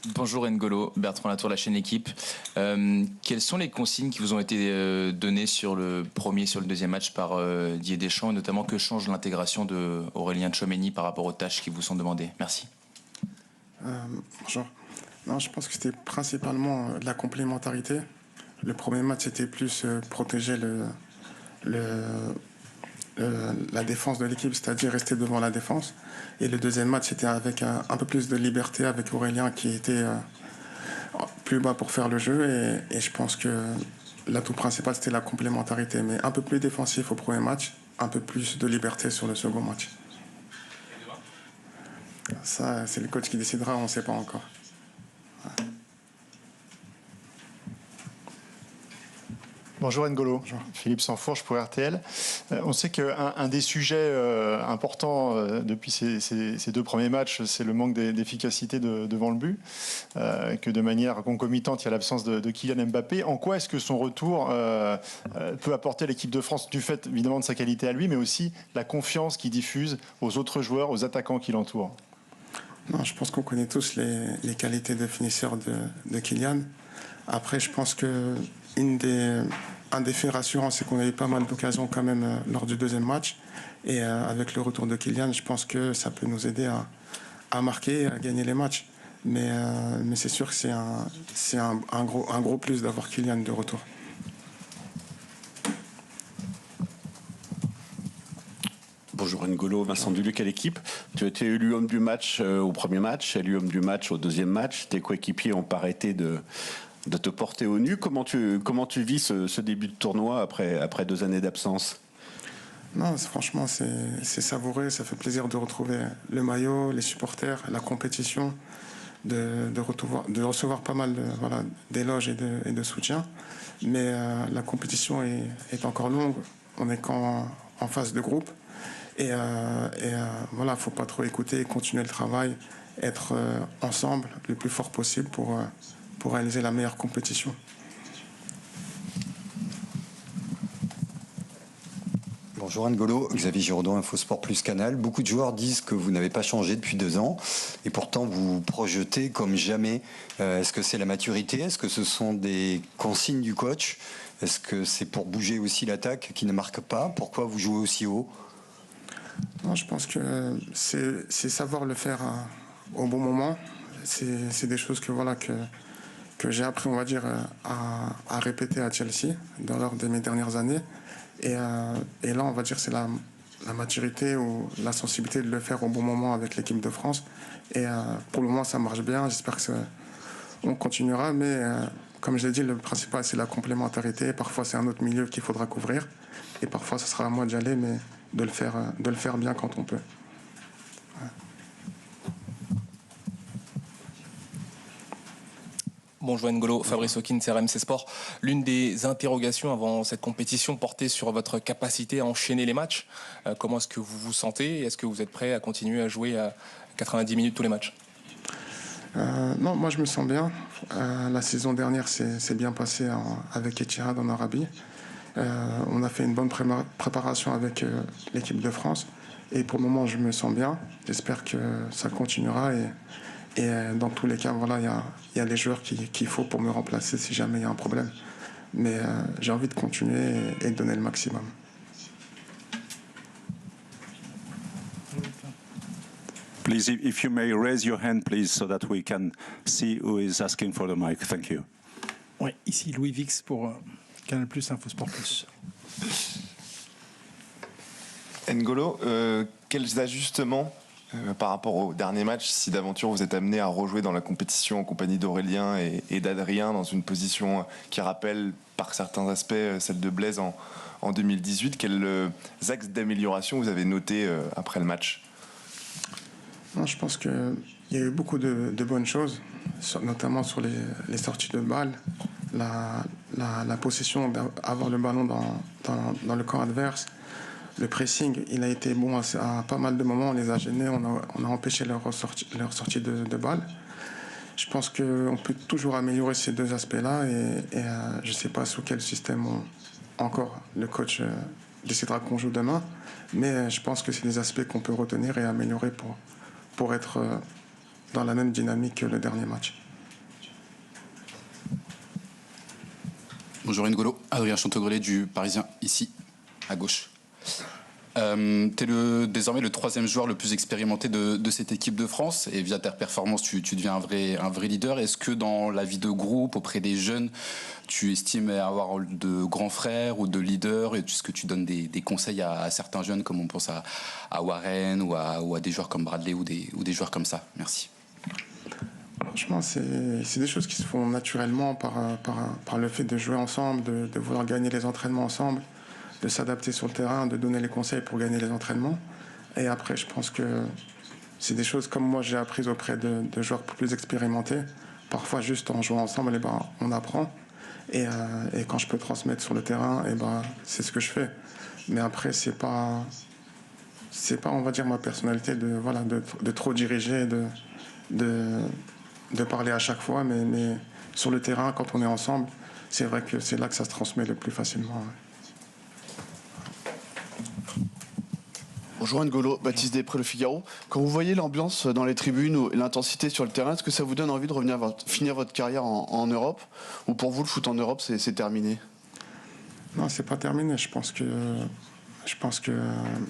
Bonjour N'Golo, Bertrand Latour, la chaîne Équipe. Quelles sont les consignes qui vous ont été données sur le premier, sur le deuxième match par Didier Deschamps, et notamment que change l'intégration d'Aurélien Tchouaméni par rapport aux tâches qui vous sont demandées? Merci. Bonjour. Non, je pense que c'était principalement de la complémentarité. Le premier match, c'était plus protéger la défense de l'équipe, c'est-à-dire rester devant la défense. Et le deuxième match, c'était avec un peu plus de liberté, avec Aurélien qui était plus bas pour faire le jeu. Et je pense que l'atout principal, c'était la complémentarité. Mais un peu plus défensif au premier match, un peu plus de liberté sur le second match. Ça, c'est le coach qui décidera, on ne sait pas encore. Bonjour N'Golo, Bonjour. Philippe Sansfourche pour RTL. On sait qu'un des sujets importants depuis ces deux premiers matchs, c'est le manque d'efficacité devant le but, que de manière concomitante, il y a l'absence de Kylian Mbappé. En quoi est-ce que son retour peut apporter à l'équipe de France, du fait évidemment de sa qualité à lui, mais aussi la confiance qu'il diffuse aux autres joueurs, aux attaquants qui l'entourent? Non, je pense qu'on connaît tous les qualités de finisseur de Kylian. Après, je pense que un des faits rassurants, c'est qu'on a eu pas mal d'occasions quand même lors du deuxième match. Et avec le retour de Kylian, je pense que ça peut nous aider à marquer et à gagner les matchs. Mais c'est sûr que c'est un gros plus d'avoir Kylian de retour. Bonjour N'Golo, Vincent Duluc à l'équipe. Tu as été élu homme du match au premier match, élu homme du match au deuxième match. Tes coéquipiers n'ont pas arrêté de te porter au nu. Comment tu vis ce début de tournoi après 2 années d'absence? Non, franchement, c'est savoureux. Ça fait plaisir de retrouver le maillot, les supporters, la compétition, de recevoir pas mal d'éloges et de soutien. Mais la compétition est encore longue. On est qu'en phase de groupe. Et voilà, faut pas trop écouter, continuer le travail, être ensemble le plus fort possible pour réaliser la meilleure compétition. Bonjour N'Golo, Xavier Giraudon, Infosport Plus Canal. Beaucoup de joueurs disent que vous n'avez pas changé depuis 2 ans et pourtant vous vous projetez comme jamais. Est-ce que c'est la maturité? Est-ce que ce sont des consignes du coach? Est-ce que c'est pour bouger aussi l'attaque qui ne marque pas? Pourquoi vous jouez aussi haut? Non, je pense que c'est savoir le faire au bon moment. C'est des choses que j'ai appris, on va dire, à répéter à Chelsea lors de mes dernières années. Et là, on va dire, c'est la maturité ou la sensibilité de le faire au bon moment avec l'équipe de France. Et pour le moment, ça marche bien. J'espère qu'on continuera. Mais comme je l'ai dit, le principal, c'est la complémentarité. Parfois, c'est un autre milieu qu'il faudra couvrir. Et parfois, ce sera à moi d'y aller, mais de le faire bien quand on peut. Bonjour N'Golo, Fabrice Hawkins, RMC Sport. L'une des interrogations avant cette compétition portait sur votre capacité à enchaîner les matchs. Comment est-ce que vous vous sentez? Est-ce que vous êtes prêt à continuer à jouer à 90 minutes tous les matchs? Non, moi je me sens bien. La saison dernière c'est bien passé avec Etihad en Arabie. On a fait une bonne préparation avec l'équipe de France. Et pour le moment, je me sens bien. J'espère que ça continuera. Et dans tous les cas, voilà, il y a les joueurs qu'il faut pour me remplacer si jamais il y a un problème. Mais j'ai envie de continuer et de donner le maximum. Please, if you may raise your hand, please, so that we can see who is asking for the mic. Thank you. Oui, ici Louis Vix pour Canal+, Infosport Plus. N'Golo, quels ajustements par rapport au dernier match, si d'aventure vous êtes amené à rejouer dans la compétition en compagnie d'Aurélien et d'Adrien dans une position qui rappelle par certains aspects celle de Blaise en 2018, quels axes d'amélioration vous avez notés après le match? Non, je pense qu'il y a eu beaucoup de bonnes choses, notamment sur les sorties de balles, la possession, avoir le ballon dans le camp adverse. Le pressing, il a été bon à pas mal de moments, on les a gênés, on a empêché leur sortie de balle. Je pense qu'on peut toujours améliorer ces 2 aspects-là et je ne sais pas sous quel système encore le coach décidera qu'on joue demain, mais je pense que c'est des aspects qu'on peut retenir et améliorer pour être dans la même dynamique que le dernier match. Bonjour N'Golo, Adrien Chantegrelet du Parisien, ici, à gauche. Tu es désormais le 3e joueur le plus expérimenté de cette équipe de France et via ta performance, tu deviens un vrai leader. Est-ce que dans la vie de groupe, auprès des jeunes, tu estimes avoir un rôle de grand frère ou de leader? Est-ce que tu donnes des conseils à certains jeunes, comme on pense à Warren ou à des joueurs comme Bradley ou des joueurs comme ça? Merci. Franchement, c'est des choses qui se font naturellement par le fait de jouer ensemble, de vouloir gagner les entraînements ensemble, de s'adapter sur le terrain, de donner les conseils pour gagner les entraînements. Et après, je pense que c'est des choses comme moi j'ai apprises auprès de joueurs plus expérimentés. Parfois, juste en jouant ensemble, on apprend. Et quand je peux transmettre sur le terrain, c'est ce que je fais. Mais après, c'est pas, on va dire, ma personnalité de trop diriger, de parler à chaque fois, mais sur le terrain, quand on est ensemble, c'est vrai que c'est là que ça se transmet le plus facilement. Bonjour N'Golo, Baptiste Després, Le Figaro. Quand vous voyez l'ambiance dans les tribunes ou l'intensité sur le terrain, est-ce que ça vous donne envie de finir votre carrière en Europe? Ou pour vous, le foot en Europe, c'est terminé? Non, c'est pas terminé. Je pense que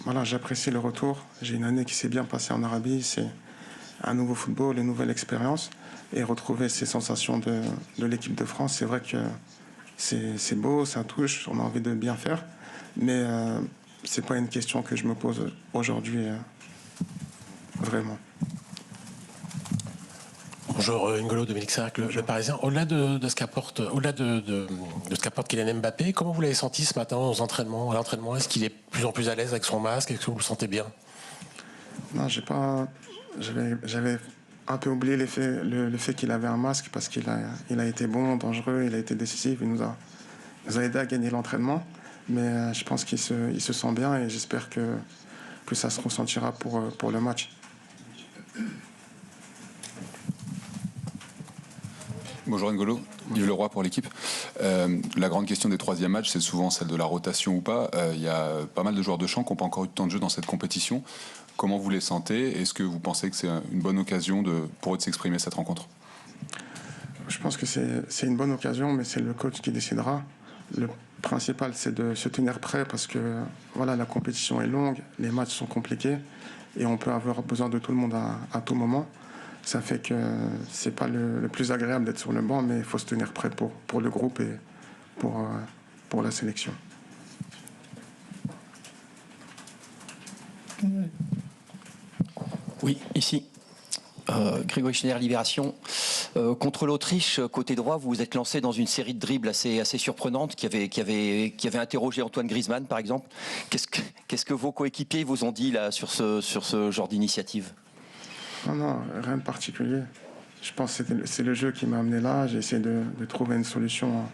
voilà, j'apprécie le retour. J'ai une année qui s'est bien passée en Arabie. C'est un nouveau football, une nouvelle expérience. Et retrouver ces sensations de l'équipe de France, c'est vrai que c'est beau, ça touche, on a envie de bien faire. Mais c'est pas une question que je me pose aujourd'hui, vraiment. Bonjour N'Golo, Dominique Serac, le Parisien. Au-delà de ce qu'apporte Kylian Mbappé, comment vous l'avez senti ce matin aux entraînements? À l'entraînement, est-ce qu'il est de plus en plus à l'aise avec son masque? Est-ce que vous le sentez bien? Non, j'avais un peu oublié le fait qu'il avait un masque parce qu'il a été bon, dangereux, il a été décisif, il nous a aidé à gagner l'entraînement. Mais je pense qu'il se sent bien et j'espère que ça se ressentira pour le match. Bonjour N'Golo, Yves Leroy pour l'équipe. La grande question des 3e matchs, c'est souvent celle de la rotation ou pas. Il y a pas mal de joueurs de champ qui n'ont pas encore eu de temps de jeu dans cette compétition. Comment vous les sentez? Est-ce que vous pensez que c'est une bonne occasion pour eux de s'exprimer cette rencontre? Je pense que c'est une bonne occasion, mais c'est le coach qui décidera. Le principal, c'est de se tenir prêt parce que voilà, la compétition est longue, les matchs sont compliqués et on peut avoir besoin de tout le monde à tout moment. Ça fait que c'est pas le plus agréable d'être sur le banc, mais il faut se tenir prêt pour le groupe et pour la sélection. Oui, ici. Grégory Schneider, Libération. Contre l'Autriche, côté droit, vous vous êtes lancé dans une série de dribbles assez surprenante qui avait interrogé Antoine Griezmann, par exemple. Qu'est-ce que vos coéquipiers vous ont dit là, sur ce genre d'initiative? Non, rien de particulier. Je pense que c'est le jeu qui m'a amené là. J'ai essayé de trouver une solution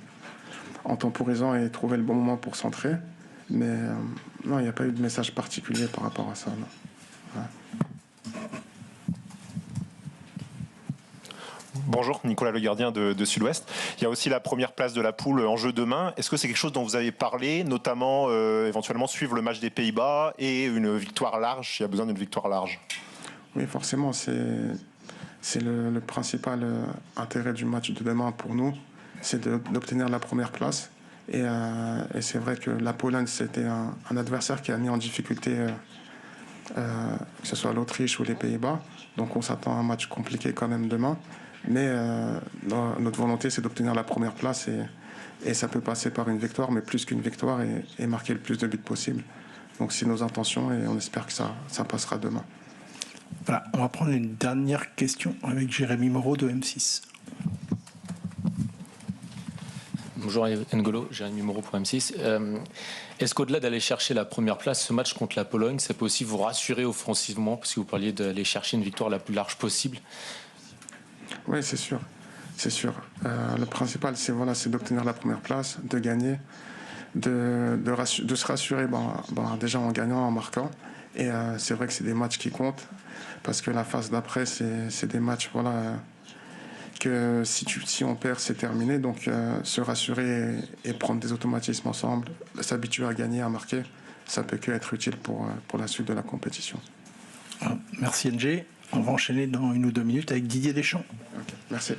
en temporisant et trouver le bon moment pour centrer. Mais non, il n'y a pas eu de message particulier par rapport à ça. Non. Ouais. Bonjour, Nicolas Le Gardien de Sud-Ouest. Il y a aussi la première place de la poule en jeu demain. Est-ce que c'est quelque chose dont vous avez parlé, notamment éventuellement suivre le match des Pays-Bas et une victoire large? Il y a besoin d'une victoire large. Oui, forcément, c'est le principal intérêt du match de demain pour nous, c'est d'obtenir la première place. Et c'est vrai que la Pologne, c'était un adversaire qui a mis en difficulté, que ce soit l'Autriche ou les Pays-Bas. Donc on s'attend à un match compliqué quand même demain. Mais notre volonté, c'est d'obtenir la première place et ça peut passer par une victoire, mais plus qu'une victoire et marquer le plus de buts possible. Donc c'est nos intentions et on espère que ça passera demain. Voilà, on va prendre une dernière question avec Jérémy Moreau de M6. Bonjour N'Golo, Jérémy Moreau pour M6. Est-ce qu'au-delà d'aller chercher la première place, ce match contre la Pologne, ça peut aussi vous rassurer offensivement, parce que vous parliez d'aller chercher une victoire la plus large possible? Oui, c'est sûr. C'est sûr. Le principal, c'est d'obtenir la première place, de gagner, de se rassurer déjà en gagnant, en marquant. Et c'est vrai que c'est des matchs qui comptent, parce que la phase d'après, c'est des matchs que si on perd, c'est terminé. Donc se rassurer et prendre des automatismes ensemble, s'habituer à gagner, à marquer, ça peut que être utile pour la suite de la compétition. Merci NG. On va enchaîner dans 1 ou 2 minutes avec Didier Deschamps. Okay, merci.